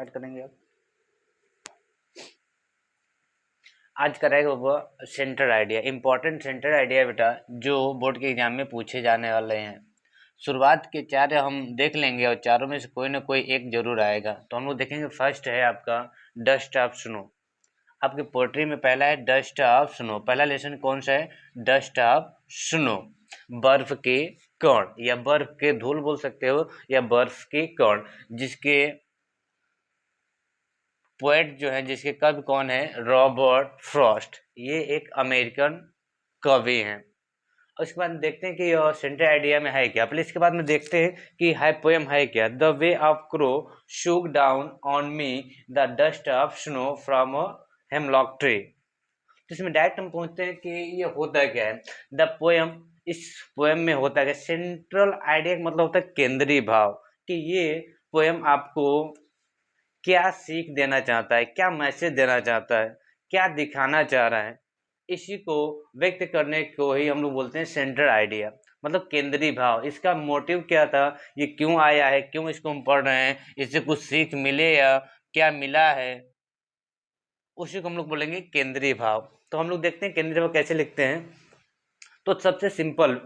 Start करेंगे अब। आज करेगा वो centre idea, important centre idea बेटा, जो बोर्ड के एग्जाम में पूछे जाने वाले हैं। शुरुआत के चार हम देख लेंगे और चारों में से कोई ना कोई एक जरूर आएगा। तो हम लोग देखेंगे, फर्स्ट है आपका डस्ट ऑफ स्नो। आपके पोएट्री में पहला है डस्ट ऑफ स्नो। पहला लेसन कौन सा है? डस्ट ऑफ स्नो, बर्फ के कण या बर्फ के धूल बोल सकते हो, या बर्फ के कण, जिसके पोएट जो है, जिसके कवि कौन है? Robert Frost. ये एक अमेरिकन कवि हैं। उसके बाद देखते हैं कि सेंटर आइडिया में है क्या। पहले इसके बाद में देखते हैं कि है पोएम है क्या। The way of crow shook down on me the dust of snow from a hemlock tree. तो इसमें डायरेक्ट हम पूछते हैं कि ये होता क्या है। द पोएम, इस पोएम में होता है सेंट्रल आइडिया का मतलब होता है केंद्रीय भाव, कि ये पोएम आपको क्या सीख देना चाहता है, क्या मैसेज देना चाहता है, क्या दिखाना चाह रहा है, इसी को व्यक्त करने को ही हम लोग बोलते हैं सेंट्रल आइडिया, मतलब केंद्रीय भाव। इसका मोटिव क्या था, ये क्यों आया है, क्यों इसको हम पढ़ रहे हैं, इससे कुछ सीख मिले या क्या मिला है, उसी को हम लोग बोलेंगे केंद्रीय भाव। तो हम लोग देखते हैं केंद्रीय भाव कैसे लिखते हैं। तो सबसे सिंपल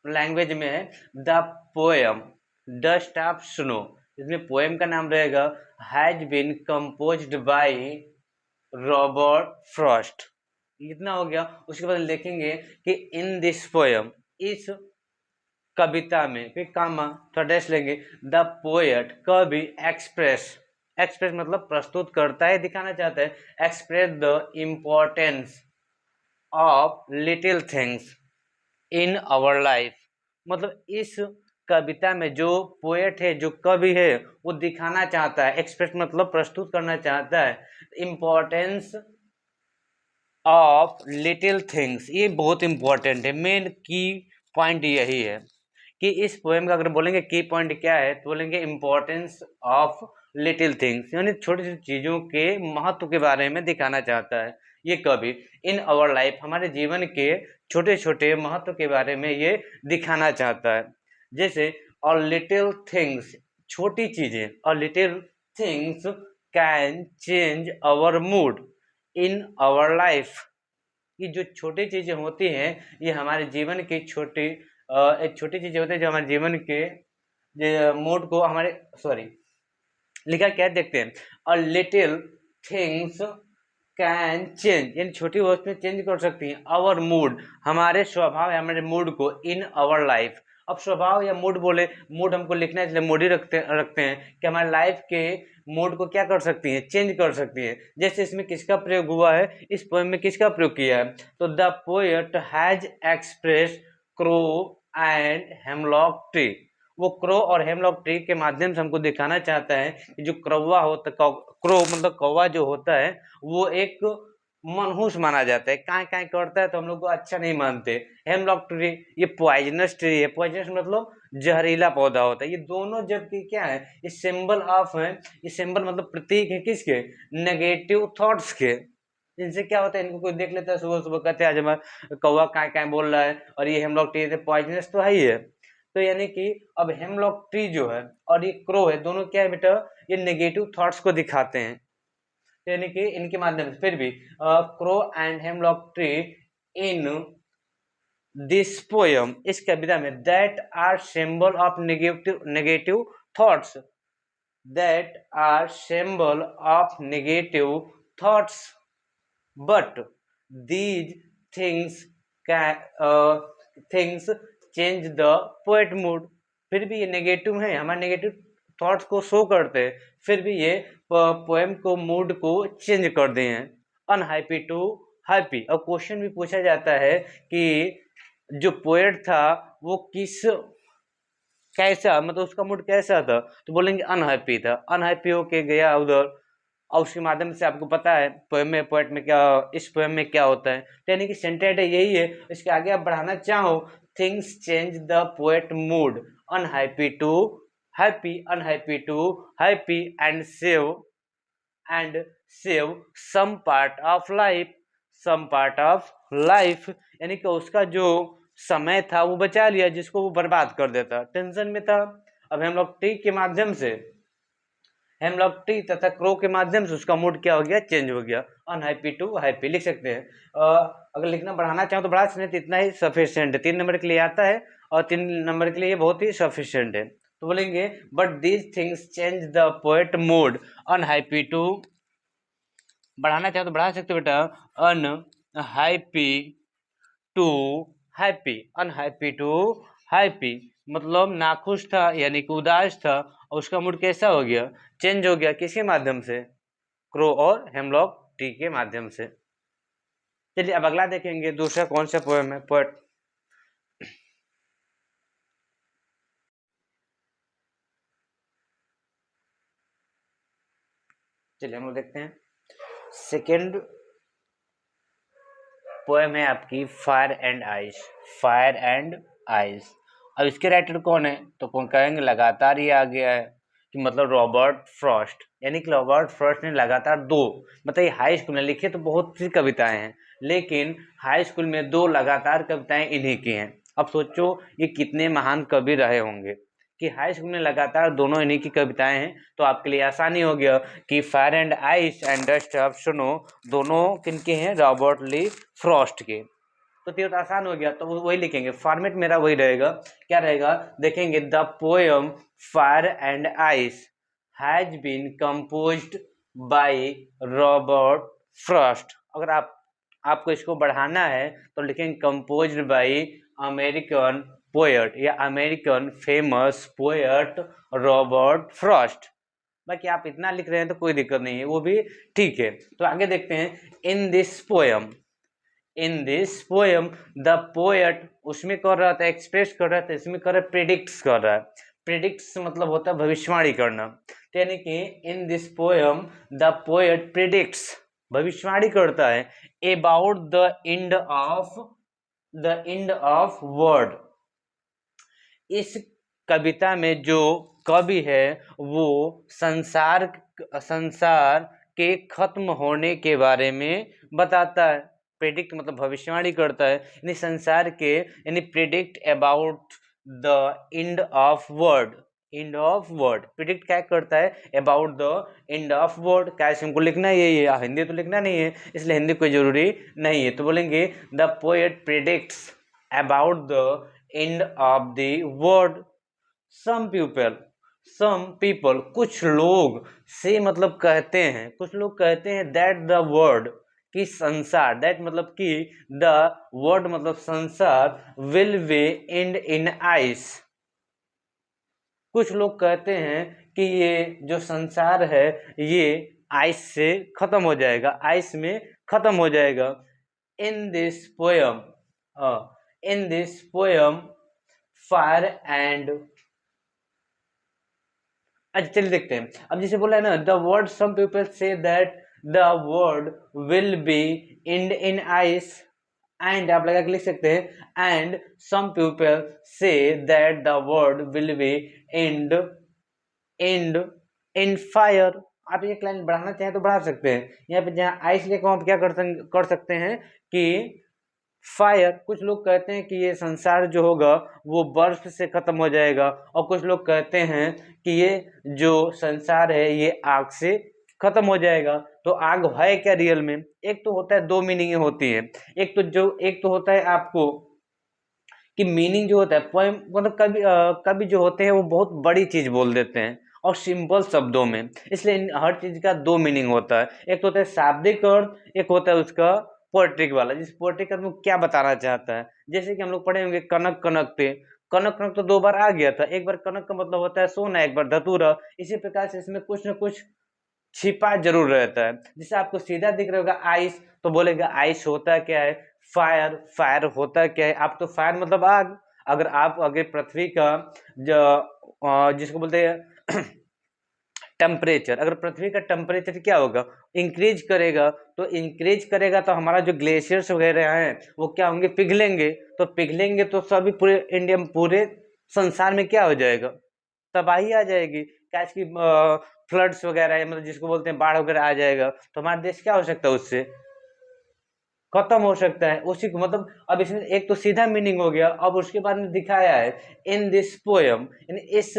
लैंग्वेज में है the poem dust of snow. इसमें पोएम का नाम रहेगा has been composed by Robert Frost. इतना हो गया। उसके बाद लिखेंगे कि इन दिस पोएम, इस कविता में, फिर कामा थोड़ा डैश लेंगे, द पोएट कवि एक्सप्रेस, एक्सप्रेस मतलब प्रस्तुत करता है, दिखाना चाहता है, express the importance of little things in our life. मतलब इस कविता में जो पोएट है, जो कवि है, वो दिखाना चाहता है, एक्सप्रेस मतलब प्रस्तुत करना चाहता है, इम्पोर्टेंस ऑफ लिटिल थिंग्स। ये बहुत इंपॉर्टेंट है, मेन की पॉइंट यही है कि इस पोएम का अगर बोलेंगे की पॉइंट क्या है, तो बोलेंगे इम्पोर्टेंस ऑफ लिटिल थिंग्स, यानी छोटी छोटी चीजों के महत्व के बारे में दिखाना चाहता है ये कवि। इन आवर लाइफ, हमारे जीवन के छोटे छोटे महत्व के बारे में ये दिखाना चाहता है। जैसे और लिटिल थिंग्स, छोटी चीजें, और little things can change our mood in our life. ये जो छोटी चीजें होती हैं, ये हमारे जीवन की छोटी एक छोटी चीजें होती है जो हमारे जीवन के मूड को, हमारे सॉरी लिखा क्या देखते हैं, a little things can change, यानी छोटी वस्तुएं चेंज कर सकती हैं आवर मूड, हमारे स्वभाव या हमारे मूड को, इन आवर लाइफ। अब स्वभाव या मूड बोले, मूड हमको लिखना है इसलिए मूड ही रखते हैं कि हमारे लाइफ के मूड को क्या कर सकती हैं, चेंज कर सकती है। जैसे इसमें किसका प्रयोग हुआ है, इस पोएम में किसका प्रयोग किया है, तो the poet has express crow and hemlock tree. वो क्रो और हेमलॉक ट्री के माध्यम से हमको दिखाना चाहता है कि जो कौवा होता, क्रो मतलब कौवा जो होता है, वो एक मनहूस माना जाता है, काय काय करता है तो हम लोग को अच्छा नहीं मानते। हेमलॉक ट्री ये पॉइजनस ट्री है, पॉइजनस मतलब जहरीला पौधा होता है। ये दोनों जबकि क्या है, ये सिंबल ऑफ है, ये सिंबल मतलब प्रतीक है किसके, नेगेटिव थॉट्स के। इनसे क्या होता है, इनको कोई देख लेता है सुबह सुबह, कहते हैं आज हमारा कौवा काय काय बोल रहा है, और ये हेमलॉक ट्री पॉइजनस तो है ही है। तो यानी कि अब हेमलॉक ट्री जो है और ये क्रो है, दोनों क्या है बेटा, ये नेगेटिव थॉट्स को दिखाते हैं। यानी कि इनके माध्यम से फिर भी crow and hemlock tree in this poem, इस कविता में, that are symbol of negative thoughts, that are symbol of negative thoughts, but these things things change the poet mood. फिर भी ये नेगेटिव है, हमारे नेगेटिव थॉट्स को शो करते हैं, फिर भी ये पोएम को, मूड को चेंज कर दिए हैं, अनहैप्पी टू हैप्पी। और क्वेश्चन भी पूछा जाता है कि जो पोएट था वो किस, कैसा, मतलब उसका मूड कैसा था, तो बोलेंगे अनहैप्पी था, अनहैप्पी होके गया उधर। और उसके माध्यम से आपको पता है पोएम में, पोएट में क्या, इस पोएम में क्या होता है, तो यानी कि सेंटेंस यही है। इसके आगे आप बढ़ाना चाहो, things change the poet mood, unhappy to happy, unhappy to happy, and save some part of life, some part of life, यानी कि उसका जो समय था वो बचा लिया, जिसको वो बर्बाद कर देता, टेंशन में था। अब हम लोग ट्री के माध्यम से, हेमलॉक ट्री तथा क्रो के माध्यम से उसका मूड क्या हो गया, चेंज हो गया, अनहैप्पी टू हैप्पी लिख सकते हैं। अगर लिखना बढ़ाना चाहो तो बढ़ा सकते हैं, तो इतना ही सफिशिएंट है, 3 नंबर के लिए आता है और 3 नंबर के लिए ये बहुत ही सफिशिएंट है। तो बोलेंगे but these things change the poet mood unhappy to, बढ़ाना चाहो तो बढ़ा सकते हो बेटा, unhappy to happy, unhappy to happy, मतलब नाखुश था यानी कि उदास था और उसका मूड कैसा हो गया, चेंज हो गया, किसके माध्यम से, क्रो और हेमलॉक ट्री के माध्यम से। चलिए अब अगला देखेंगे, दूसरा कौन सा पोएम है, पोएट। चलिए हम लोग देखते हैं, सेकेंड पोएम है आपकी fire and ice, fire and ice. अब इसके राइटर कौन है, तो कौन कहेंगे, लगातार ये आ गया है कि मतलब रॉबर्ट फ्रॉस्ट, यानी कि रॉबर्ट फ्रॉस्ट ने लगातार 2, मतलब ये हाई स्कूल में लिखे तो बहुत सी कविताएं हैं, लेकिन हाई स्कूल में 2 लगातार कविताएं इन्हीं की हैं। अब सोचो ये कितने महान कवि रहे होंगे कि हाई स्कूल में लगातार दोनों इन्हीं की कविताएं हैं, तो आपके लिए आसानी हो गया कि fire and ice and dust of snow दोनों किनके हैं, रॉबर्ट ली फ्रॉस्ट के। तो तीर आसान हो गया, तो वही लिखेंगे, फॉर्मेट मेरा वही रहेगा, क्या रहेगा देखेंगे, the poem fire and ice has been composed by Robert Frost. अगर आपको इसको बढ़ाना है तो लिखेंगे कंपोज्ड बाय अमेरिकन पोएट या American famous poet Robert Frost. बाकी आप इतना लिख रहे हैं तो कोई दिक्कत नहीं है, वो भी ठीक है। तो आगे देखते हैं, इन this poem, in this poem the poet, उसमें कर रहा था एक्सप्रेस कर रहा था, इसमें कर रहा है प्रिडिक्ट्स कर रहा है, प्रिडिक्ट्स मतलब होता है भविष्यवाणी करना, तो यानी कि इन this poem the poet predicts, भविष्यवाणी करता है, about the end of word. इस कविता में जो कवि है वो संसार के खत्म होने के बारे में बताता है, प्रेडिक्ट मतलब भविष्यवाणी करता है, यानी संसार के, यानी predict about the end of word, end of word, predict क्या करता है, about the end of word. क्या हमको लिखना है ये हिंदी तो लिखना नहीं है, इसलिए हिंदी कोई जरूरी नहीं है, तो बोलेंगे the poet predicts about the end of the world. Some people कुछ लोग, से मतलब कहते हैं, कुछ लोग कहते हैं, दैट द वर्ड कि संसार, दैट मतलब कि, द वर्ड मतलब संसार, will be end in ice. कुछ लोग कहते हैं कि ये जो संसार है ये आइस से खत्म हो जाएगा, आइस में खत्म हो जाएगा। In this poem, in this poem fire and, अच्छा चलिए देखते हैं, अब जैसे बोला है ना, the world some people say that the world will be end in ice, and आप लगा के लिख सकते हैं, and some people say that the world will be end in fire. आप एक लाइन बढ़ाना चाहें तो बढ़ा सकते हैं, यहाँ पे जहाँ आइस लेकर आप क्या कर सकते हैं कि फायर। कुछ लोग कहते हैं कि ये संसार जो होगा वो बर्फ से खत्म हो जाएगा, और कुछ लोग कहते हैं कि ये जो संसार है ये आग से खत्म हो जाएगा। तो आग है क्या रियल में, एक तो होता है, 2 मीनिंग होती है, एक तो होता है आपको कि मीनिंग जो होता है पोएम, मतलब कभी जो होते हैं वो बहुत बड़ी चीज बोल देते हैं और सिंपल शब्दों में, इसलिए हर चीज का 2 मीनिंग होता है, एक तो होता है शाब्दिक अर्थ, एक होता है उसका पोएट्रिक वाला, जिस पोएट्रिक अर्थ में क्या बताना चाहता है। जैसे कि हम लोग पढ़े होंगे कनक कनक थे, कनक कनक तो 2 बार आ गया था, एक बार कनक का मतलब होता है सोना, एक बार धतूरा, इसी प्रकार से इसमें कुछ न कुछ छिपा जरूर रहता है। जैसे आपको सीधा दिख रहा होगा आइस, तो बोलेगा आइस होता क्या है, फायर, फायर होता क्या है, आप तो फायर मतलब आग, अगर आप अगर पृथ्वी का जिसको बोलते हैं टेम्परेचर, अगर पृथ्वी का टेम्परेचर क्या होगा, इंक्रीज करेगा, तो इंक्रीज करेगा तो हमारा जो ग्लेशियर्स वगैरह हैं वो क्या होंगे, पिघलेंगे, तो पिघलेंगे तो सभी पूरे इंडिया में, पूरे संसार में क्या हो जाएगा, तबाही आ जाएगी, क्या इसकी फ्लड्स वगैरह है, मतलब जिसको बोलते हैं बाढ़ वगैरह आ जाएगा, तो हमारा देश क्या हो सकता है, उससे खत्म हो सकता है। उसी को मतलब, अब इसमें एक तो सीधा मीनिंग हो गया, अब उसके बाद में दिखाया है इन दिस पोएम, इन इस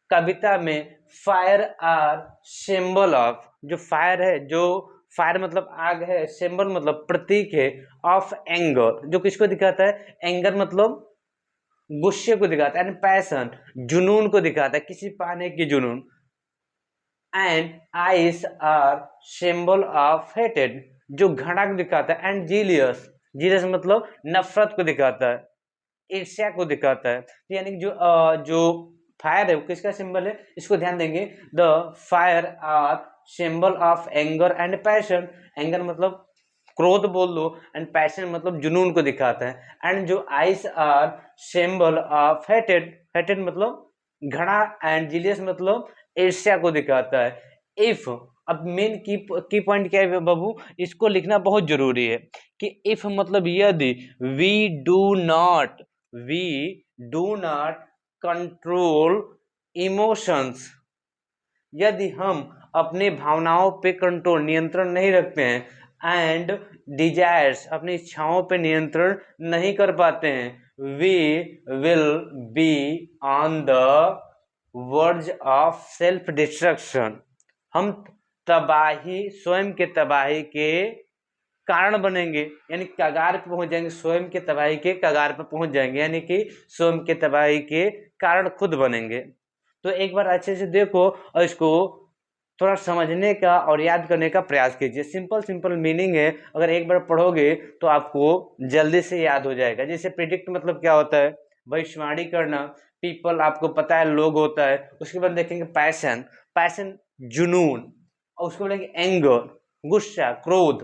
कविता में फायर आर सिंबल ऑफ, जो फायर है, जो फायर मतलब आग है, सिंबल मतलब प्रतीक है, ऑफ एंगर, जो किसको दिखाता है, एंगर मतलब गुस्से को दिखाता है, एंड पैशन जुनून को दिखाता है, किसी पाने की जुनून, and ice are symbol of हेटेड, जो घृणा को दिखाता है, एंड जीलियस, जीलियस मतलब नफरत को दिखाता है, ईर्ष्या को दिखाता है। तो यानी कि जो फायर है वो किसका सिंबल है, इसको ध्यान देंगे, the fire are symbol of anger and passion, anger मतलब क्रोध बोल दो, एंड पैशन मतलब जुनून को दिखाता है, एंड जो eyes are symbol of hated, hated मतलब घृणा, एंड जीलियस मतलब ईर्ष्या को दिखाता है। इफ, अब मेन की पॉइंट क्या है बाबू, इसको लिखना बहुत जरूरी है कि इफ मतलब यदि, we do not, we do not control emotions, यदि हम अपनी भावनाओं पे कंट्रोल, नियंत्रण नहीं रखते हैं, एंड डिजायर्स, अपनी इच्छाओं पे नियंत्रण नहीं कर पाते हैं, we will be on the verge of self destruction, हम तबाही, स्वयं के तबाही के कारण बनेंगे, यानी कगार पे पहुंच जाएंगे, स्वयं के तबाही के कगार पे पहुंच जाएंगे, यानी कि स्वयं के तबाही के कारण खुद बनेंगे। तो एक बार अच्छे से देखो और इसको थोड़ा समझने का और याद करने का प्रयास कीजिए। सिंपल सिंपल मीनिंग है, अगर एक बार पढ़ोगे तो आपको जल्दी से याद हो जाएगा। जैसे प्रिडिक्ट मतलब क्या होता है, भविष्यवाणी करना, पीपल आपको पता है लोग होता है, उसके बाद देखेंगे पैशन, पैशन जुनून, और उसके बाद एंगर गुस्सा क्रोध,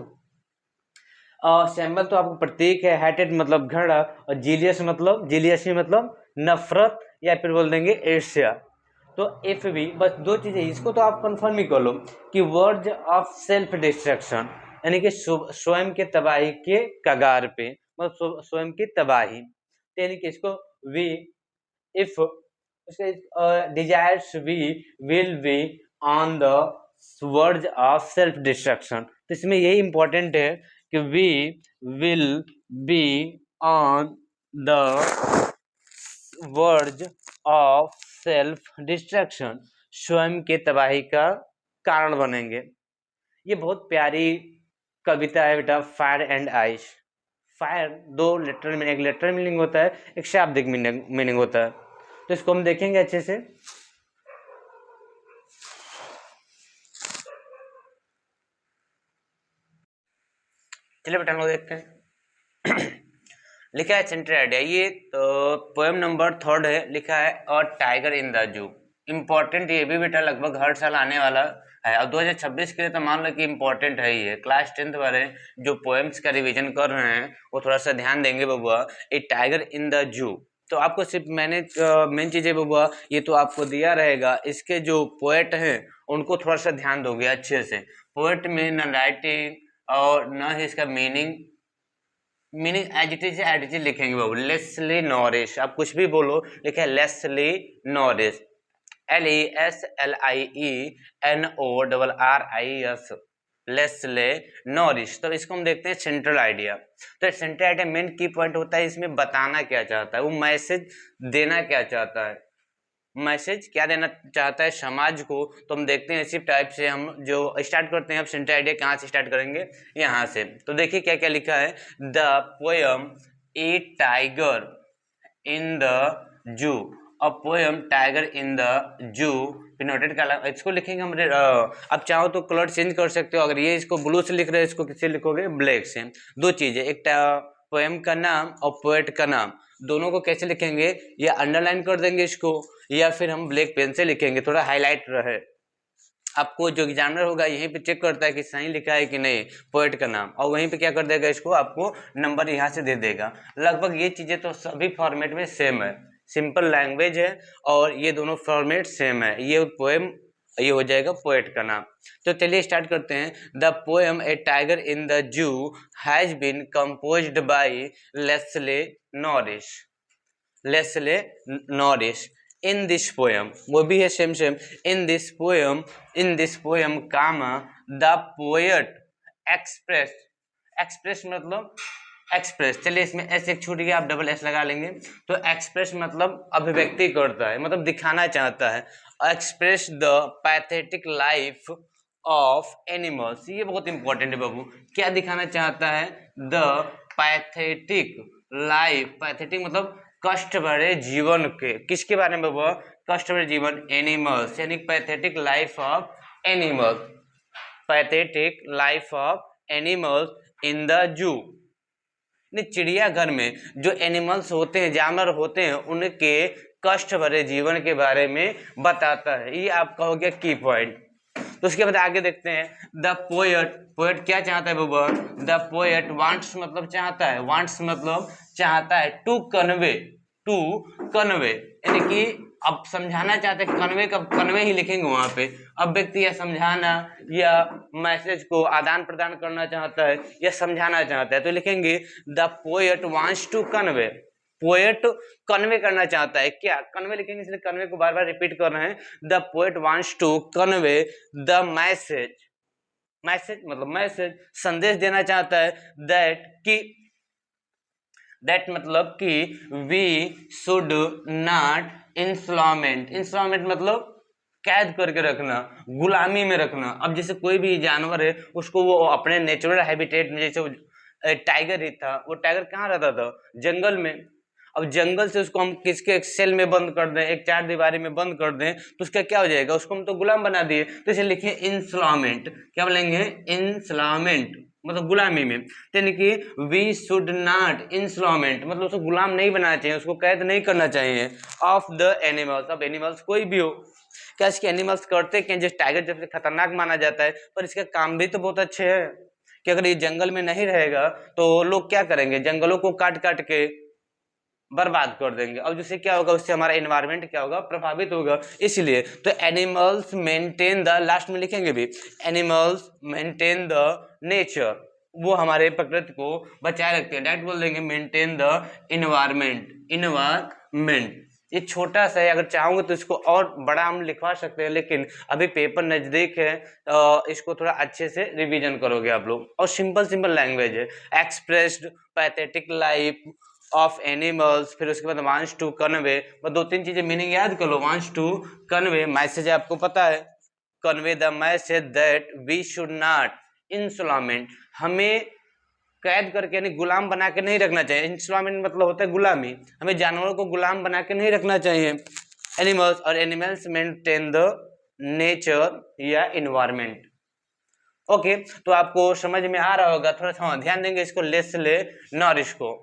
सिंबल तो आपको प्रतीक है, हेटेड मतलब घृणा, और जीलियस मतलब, जीलियसी मतलब नफरत, या फिर बोल देंगे ईर्ष्या। तो इफ भी बस दो चीजें, इसको तो आप कंफर्म ही कर लो कि वर्ड ऑफ सेल्फ डिस्ट्रक्शन, यानी कि स्वयं के तबाही के कगार पे, मतलब स्वयं की तबाही, यानी कि इसको we, if desires we will be on the verge of self destruction. तो इसमें यही इंपॉर्टेंट है कि we will be on the verge of self destruction, स्वयं के तबाही का कारण बनेंगे। ये बहुत प्यारी कविता है बेटा, फायर एंड आइस। फायर दो लेटर में, एक लेटर मीनिंग होता है, एक शाब्दिक मीनिंग होता है। तो इसको हम देखेंगे अच्छे से। चलिए बेटा हम लोग देखते हैं। लिखा है सेंट्रल आइडिया, ये पोएम नंबर 3 है, लिखा है अ टाइगर इन द जू। इम्पोर्टेंट ये भी बेटा लगभग हर साल आने वाला है, और 2026 के लिए तो मान लो कि इम्पोर्टेंट है ही है। क्लास 10th वाले जो पोएम्स का रिवीजन कर रहे हैं वो थोड़ा सा ध्यान देंगे बबुआ। ए टाइगर इन द जू, तो आपको सिर्फ मैंने मेन चीज है बबुआ, ये तो आपको दिया रहेगा, इसके जो पोएट हैं उनको थोड़ा सा ध्यान दोगे अच्छे से। पोएट में न राइटिंग और न ही इसका मीनिंग एज इट इज लिखेंगे बाबू। लेस्ली नॉरिस, आप कुछ भी बोलो, लिखे है Leslie Norris, LESLIENORRIS, Leslie Norris. तो इसको हम देखते हैं सेंट्रल आइडिया। तो सेंट्रल आइडिया मेन की पॉइंट होता है, इसमें बताना क्या चाहता है, वो मैसेज देना क्या चाहता है, मैसेज क्या देना चाहता है समाज को। तो हम देखते हैं इसी टाइप से हम जो स्टार्ट करते हैं। अब सेंट्रल आइडिया कहाँ से स्टार्ट करेंगे, यहाँ से। तो देखिए क्या क्या लिखा है, the poem A tiger in the जू, a poem tiger in the जू, नोटेड का इसको लिखेंगे हम। अब चाहो तो कलर चेंज कर सकते हो, अगर ये इसको ब्लू से लिख रहे हैं, इसको किससे लिखोगे, ब्लैक से। दो चीजें, एक पोएम का नाम और पोएट का नाम, दोनों को कैसे लिखेंगे, या अंडरलाइन कर देंगे इसको, या फिर हम ब्लैक पेन से लिखेंगे, थोड़ा हाईलाइट रहे। आपको जो एग्जामिनर होगा यहीं पे चेक करता है कि सही लिखा है कि नहीं पोएट का नाम, और वहीं पे क्या कर देगा, इसको आपको नंबर यहाँ से दे देगा। लगभग ये चीजें तो सभी फॉर्मेट में सेम है, सिंपल लैंग्वेज है, और ये दोनों फॉर्मेट सेम है। ये पोएम, ये हो जाएगा पोएट का नाम। तो चलिए स्टार्ट करते हैं। The poem a tiger in the zoo has been composed by Leslie Norris, Leslie Norris. In this poem, वो भी है same same, in this poem comma the poet express, express मतलब एक्सप्रेस, चलिए इसमें एस एक छूट गया, आप डबल एस लगा लेंगे। तो एक्सप्रेस मतलब अभिव्यक्ति करता है, मतलब दिखाना चाहता है, express the pathetic life of animals. ये बहुत इंपॉर्टेंट है बाबू, क्या दिखाना चाहता है? द पैथेटिक लाइफ, पैथेटिक मतलब कष्ट भरे जीवन के, किसके बारे में बाबू? कष्ट भरे जीवन, एनिमल्स, यानी pathetic life of animals, pathetic life of animals in the जू। चिड़ियाघर में जो एनिमल्स होते हैं, जानवर होते हैं, उनके कष्ट भरे जीवन के बारे में बताता है। ये आपका हो गया की पॉइंट। तो उसके बाद आगे देखते हैं द पोएट। पोएट क्या चाहता है बाबा? द पोएट वांट्स मतलब चाहता है, वांट्स मतलब चाहता है, टू कन्वे, टू कन्वे यानी कि अब समझाना चाहते हैं, कन्वे का कन्वे ही लिखेंगे वहां पे। अब व्यक्ति या समझाना या मैसेज को आदान प्रदान करना चाहता है या समझाना चाहता है तो लिखेंगे the poet wants to convey. Poet convey करना चाहता है, क्या कन्वे लिखेंगे, इसलिए कन्वे को बार बार रिपीट कर रहे हैं। The poet wants to convey the message, message मतलब मैसेज, संदेश देना चाहता है दैट मतलब कि we should not enslavement, enslavement मतलब कैद करके रखना, गुलामी में रखना। अब जैसे कोई भी जानवर है उसको वो अपने नेचुरल हैबिटेट में, जैसे टाइगर ही था, वो टाइगर कहाँ रहता था? जंगल में। अब जंगल से उसको हम किसके एक सेल में बंद कर दें, एक चार दीवारी में बंद कर दें तो उसका क्या हो जाएगा? उसको हम तो गुलाम बना दिए। तो इसे लिखिए इंस्लॉमेंट, क्या बोलेंगे? इंस्लॉमेंट मतलब गुलामी में। यानी कि वी शुड नॉट इंस्लॉमेंट मतलब उसको गुलाम नहीं बनाना चाहिए, उसको कैद नहीं करना चाहिए ऑफ द एनिमल्स। अब एनिमल्स कोई भी हो, क्या इसके एनिमल्स करते क्या? जैसे टाइगर जब से खतरनाक माना जाता है, पर इसके काम भी तो बहुत अच्छे हैं कि अगर ये जंगल में नहीं रहेगा तो लोग क्या करेंगे? जंगलों को काट काट के बर्बाद कर देंगे। अब जिससे क्या होगा? उससे हमारा एनवायरनमेंट क्या होगा? प्रभावित होगा। इसलिए तो एनिमल्स मेंटेन द, लास्ट में लिखेंगे भी, एनिमल्स मेंटेन द नेचर, वो हमारे प्रकृति को बचाए रखते हैं। डायरेक्ट बोल देंगे मेंटेन द इन्वायरमेंट, इन्वायरमेंट। ये छोटा सा है, अगर चाहोगे तो इसको और बड़ा हम लिखवा सकते हैं, लेकिन अभी पेपर नजदीक है, इसको थोड़ा अच्छे से रिवीजन करोगे आप लोग। और सिंपल सिंपल लैंग्वेज है। Expressed pathetic life of animals, फिर उसके बाद वांट्स टू कन्वे, बस दो तीन चीजें मीनिंग याद कर लो। वांट्स टू कन्वे मैसेज आपको पता है, convey the message that we should not enslavement, हमें कैद करके यानी गुलाम बना के नहीं रखना चाहिए। इंस्लॉमेंट मतलब होता है गुलामी, हमें जानवरों को गुलाम बना के नहीं रखना चाहिए। एनिमल्स, और एनिमल्स मेंटेन द नेचर या इन्वायरमेंट। ओके, तो आपको समझ में आ रहा होगा। थोड़ा सा ध्यान देंगे इसको, लेस ले नॉरिश को।